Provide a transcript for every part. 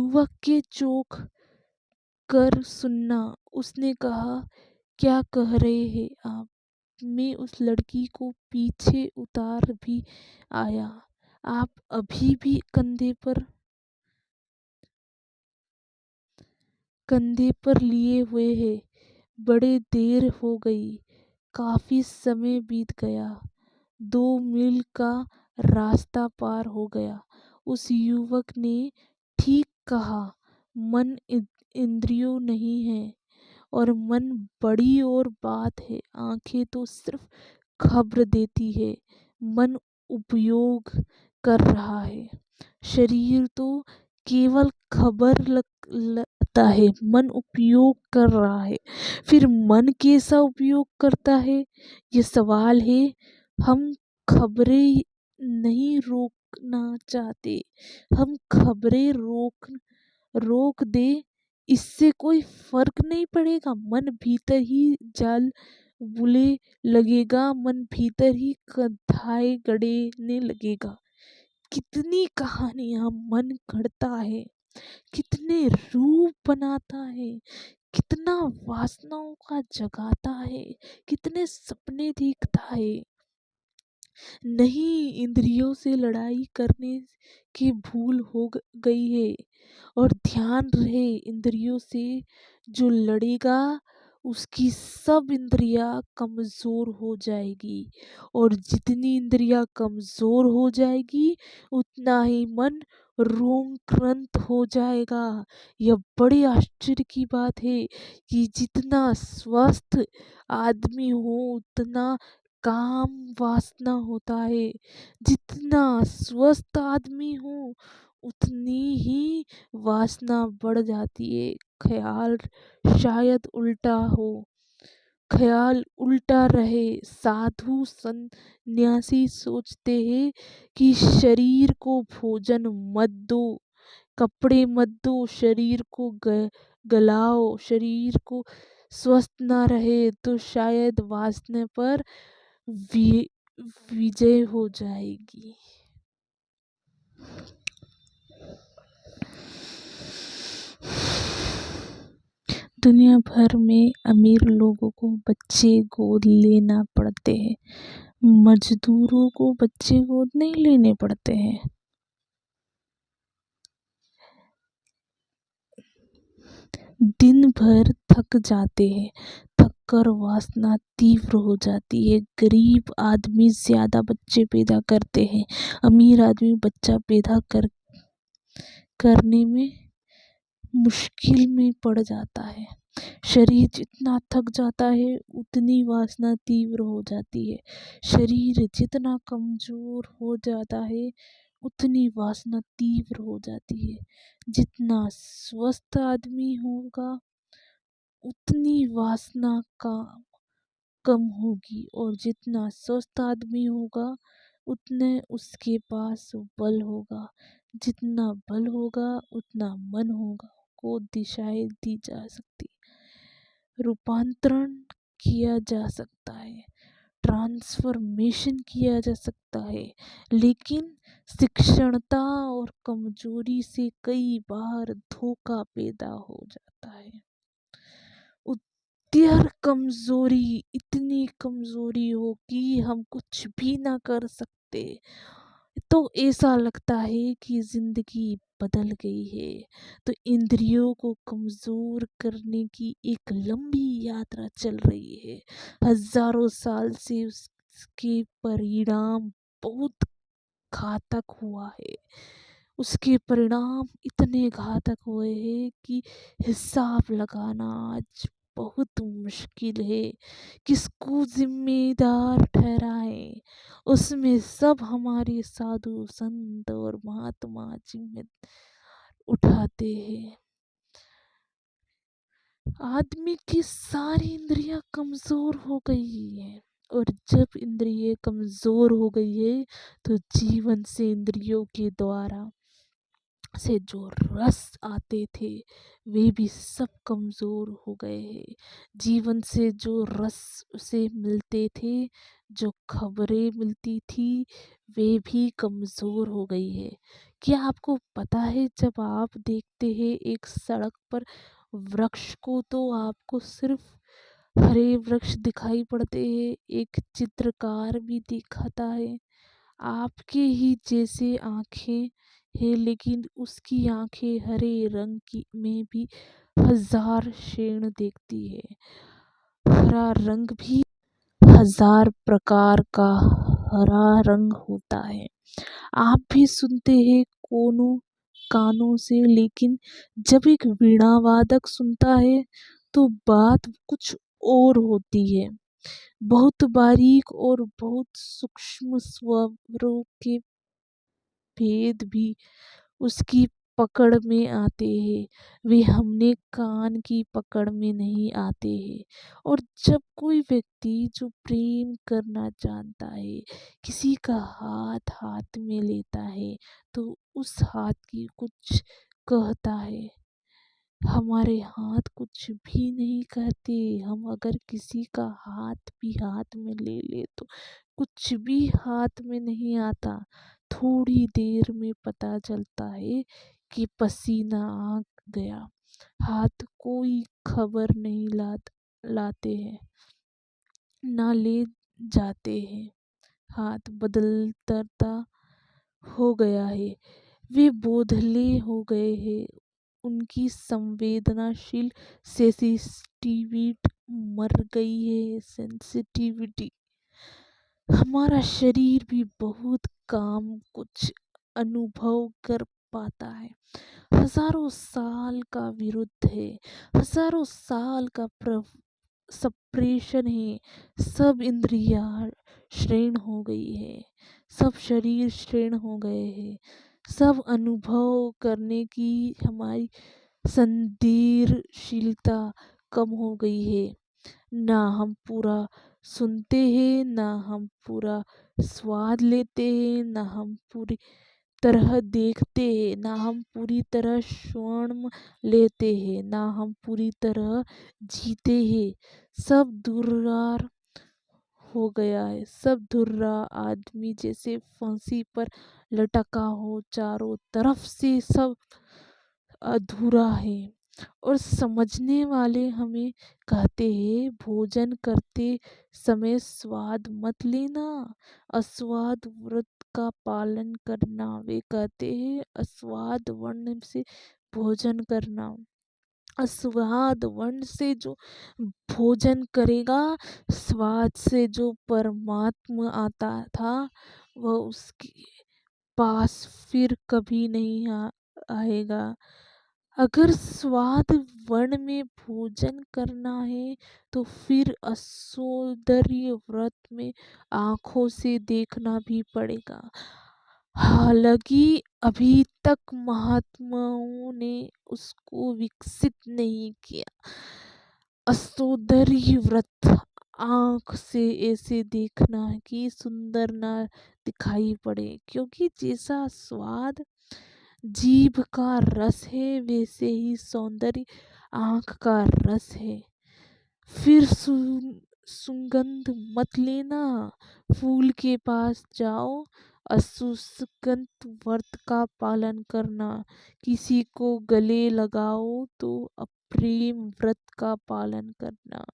युवक के चौंक कर सुनना। उसने कहा, क्या कह रहे हैं आप? मैं उस लड़की को पीछे उतार भी आया। आप अभी भी कंधे पर लिए हुए हैं। बड़े देर हो गई। काफी समय बीत गया। 2 मील का रास्ता पार हो गया। उस युवक ने ठीक कहा, मन इंद्रियों नहीं है और मन बड़ी और बात है। आंखें तो सिर्फ खबर देती है, मन उपयोग कर रहा है। शरीर तो केवल खबर लगता है, मन उपयोग कर रहा है। फिर मन कैसा उपयोग करता है, ये सवाल है। हम खबरें नहीं रोकना चाहते, हम खबरें रोक दे, इससे कोई फर्क नहीं पड़ेगा। मन भीतर ही जाल बुने लगेगा, मन भीतर ही कथाएं गढ़ने लगेगा। कितनी कहानियां मन गढ़ता है, कितने रूप बनाता है, कितना वासनाओं का जगाता है, कितने सपने देखता है। नहीं, इंद्रियों से लड़ाई करने की भूल हो गई है। और ध्यान रहे, इंद्रियों से जो लड़ेगा उसकी सब इंद्रियां कमजोर हो जाएगी। और जितनी इंद्रियां कमजोर हो जाएगी उतना ही मन रोंक्रंत हो जाएगा। यह बड़े आश्चर्य की बात है कि जितना स्वस्थ आदमी हो उतना काम वासना होता है। जितना स्वस्थ आदमी हो उतनी ही वासना बढ़ जाती है। ख्याल शायद उल्टा हो, ख्याल उल्टा रहे। साधु सन्यासी सोचते हैं कि शरीर को भोजन मत दो, कपड़े मत दो, शरीर को गलाओ। शरीर को स्वस्थ ना रहे तो शायद वासना पर वि, विजय हो जाएगी। दुनिया भर में अमीर लोगों को बच्चे गोद लेना पड़ते हैं, मजदूरों को बच्चे गोद नहीं लेने पड़ते हैं। दिन भर थक जाते हैं, थक कर वासना तीव्र हो जाती है। गरीब आदमी ज्यादा बच्चे पैदा करते हैं, अमीर आदमी बच्चा पैदा करने में मुश्किल में पड़ जाता है। शरीर जितना थक जाता है उतनी वासना तीव्र हो जाती है। शरीर जितना कमजोर हो जाता है उतनी वासना तीव्र हो जाती है। जितना स्वस्थ आदमी होगा उतनी वासना का कम होगी, और जितना स्वस्थ आदमी होगा उतने उसके पास बल होगा। जितना बल होगा उतना मन होगा, को दिशाएं दी जा सकती, रूपांतरण किया जा सकता है, ट्रांसफॉर्मेशन किया जा सकता है। लेकिन शिक्षणता और कमजोरी से कई बार धोखा पैदा हो जाता है। कमजोरी, इतनी कमजोरी हो कि हम कुछ भी ना कर सकते, तो ऐसा लगता है कि जिंदगी बदल गई है। तो इंद्रियों को कमजोर करने की एक लंबी यात्रा चल रही है। हजारों साल से उसके परिणाम बहुत घातक हुआ है। उसके परिणाम इतने घातक हुए हैं कि हिसाब लगाना आज बहुत मुश्किल है। किसको जिम्मेदार ठहराएं, उसमें सब हमारे साधु संत और महात्मा जिम्मेदार उठाते हैं। आदमी की सारी इंद्रियां कमजोर हो गई है, और जब इंद्रिय कमजोर हो गई है तो जीवन से इंद्रियों के द्वारा से जो रस आते थे वे भी सब कमजोर हो गए हैं। जीवन से जो रस उसे मिलते थे, जो खबरें मिलती थी, वे भी कमजोर हो गई है। क्या आपको पता है, जब आप देखते हैं एक सड़क पर वृक्ष को, तो आपको सिर्फ हरे वृक्ष दिखाई पड़ते हैं? एक चित्रकार भी दिखाता है आपके ही जैसे आंखें हैं, लेकिन उसकी आंखें हरे रंग की में भी हजार शेड देखती है। हरा रंग भी हजार प्रकार का हरा रंग होता है। आप भी सुनते हैं कोनों कानों से, लेकिन जब एक वीणा वादक सुनता है तो बात कुछ और होती है। बहुत बारीक और बहुत सूक्ष्म स्वरों के भेद भी उसकी पकड़ में आते हैं। वे हमने कान की पकड़ में नहीं आते हैं। और जब कोई व्यक्ति जो प्रेम करना जानता है किसी का हाथ हाथ में लेता है, तो उस हाथ की कुछ कहता है। हमारे हाथ कुछ भी नहीं कहते। हम अगर किसी का हाथ भी हाथ में ले ले तो कुछ भी हाथ में नहीं आता। थोड़ी देर में पता चलता है कि पसीना आ गया। हाथ कोई खबर नहीं लाते हैं, ना ले जाते हैं। हाथ बदलता हो गया है। वे बोधले हो गए हैं। उनकी संवेदनाशील सेंसिटिविटी मर गई है। सेंसिटिविटी। हमारा शरीर भी बहुत काम कुछ अनुभव कर पाता है। हजारों साल का विरुद्ध है। हजारों साल का सप्रेशन है। सब इंद्रिया श्रेण हो गई है। सब शरीर श्रेण हो गए हैं। सब अनुभव करने की हमारी संवेदनशीलता कम हो गई है। ना हम पूरा सुनते हैं, ना हम पूरा स्वाद लेते हैं, ना हम पूरी तरह देखते हैं, ना हम पूरी तरह स्वर्ण लेते हैं, ना हम पूरी तरह जीते हैं। सब दुर्रार हो गया है। सब धुर्रा आदमी जैसे फांसी पर लटका हो। चारों तरफ से सब अधूरा है। और समझने वाले हमें कहते हैं, भोजन करते समय स्वाद मत लेना, अस्वाद व्रत का पालन करना। वे कहते हैं अस्वाद वर्ण से भोजन करना। स्वाद वर्ण से जो भोजन करेगा, स्वाद से जो परमात्मा आता था, वह उसके पास फिर कभी नहीं आएगा। अगर स्वाद वर्ण में भोजन करना है तो फिर असौंदर्य व्रत में आंखों से देखना भी पड़ेगा। हालांकि अभी तक महात्माओं ने उसको विकसित नहीं किया। असौंदर्य व्रत, आंख से ऐसे देखना कि सुंदर ना दिखाई पड़े, क्योंकि जैसा स्वाद जीभ का रस है, वैसे ही सौंदर्य आंख का रस है। फिर सुगंध मत लेना। फूल के पास जाओ, असुगंध व्रत का पालन करना। किसी को गले लगाओ तो अप्रेम व्रत का पालन करना।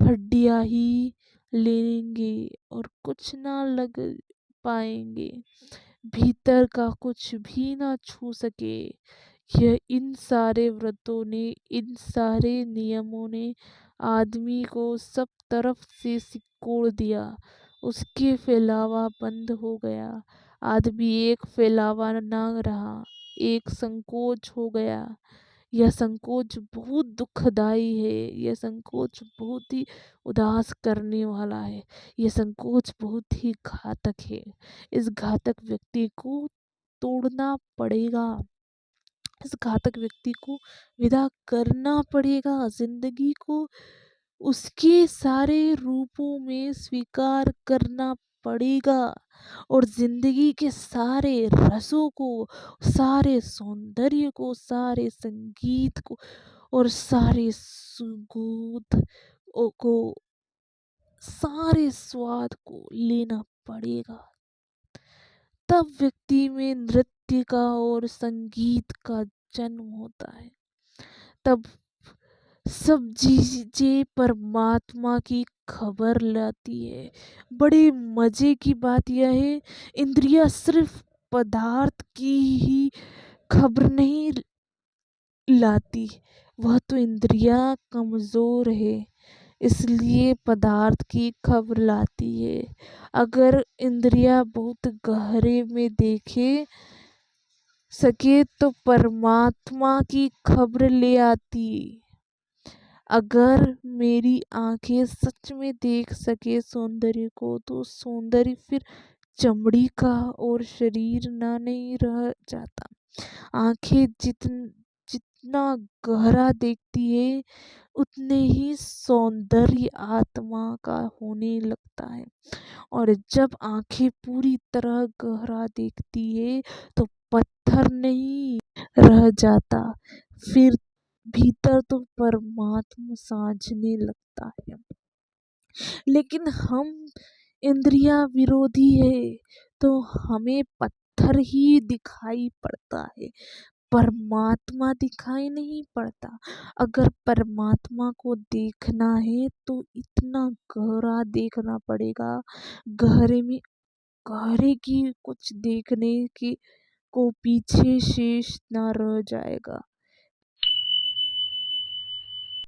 हड्डियां ही लेंगे और कुछ ना लग पाएंगे, भीतर का कुछ भी ना छू सके। यह इन सारे व्रतों ने, इन सारे नियमों ने आदमी को सब तरफ से सिकोड़ दिया। उसके फैलावा बंद हो गया। आदमी एक फैलावा ना रहा, एक संकोच हो गया। यह संकोच बहुत दुखदाई है। यह संकोच बहुत ही उदास करने वाला है। यह संकोच बहुत ही घातक है। इस घातक व्यक्ति को तोड़ना पड़ेगा। इस घातक व्यक्ति को विदा करना पड़ेगा। जिंदगी को उसके सारे रूपों में स्वीकार करना पड़ेगा। और जिंदगी के सारे रसों को, सारे सौंदर्य को, सारे संगीत को और सारे सुगंध को, सारे स्वाद को लेना पड़ेगा। तब व्यक्ति में नृत्य नृत्य का और संगीत का जन्म होता है। तब सब चीजें परमात्मा की खबर लाती है। बड़े मजे की बात यह है, इंद्रियां सिर्फ पदार्थ की ही खबर नहीं लाती, वह तो इंद्रियां कमजोर है, इसलिए पदार्थ की खबर लाती है। अगर इंद्रियां बहुत गहरे में देखे सके तो परमात्मा की खबर ले आती। अगर मेरी आंखें सच में देख सके सौंदर्य को, तो सौंदर्य फिर चमड़ी का और शरीर ना नहीं रह जाता। आंखें जितना गहरा देखती है, उतने ही सौंदर्य आत्मा का होने लगता है। और जब आंखें पूरी तरह गहरा देखती है तो पत्थर नहीं रह जाता, फिर भीतर तो परमात्मा साजने लगता है। लेकिन हम इंद्रिया विरोधी है, तो हमें पत्थर ही दिखाई पड़ता है, परमात्मा दिखाई नहीं पड़ता। अगर परमात्मा को देखना है तो इतना गहरा देखना पड़ेगा, गहरे में गहरे की कुछ देखने की को पीछे शेष ना रह जाएगा।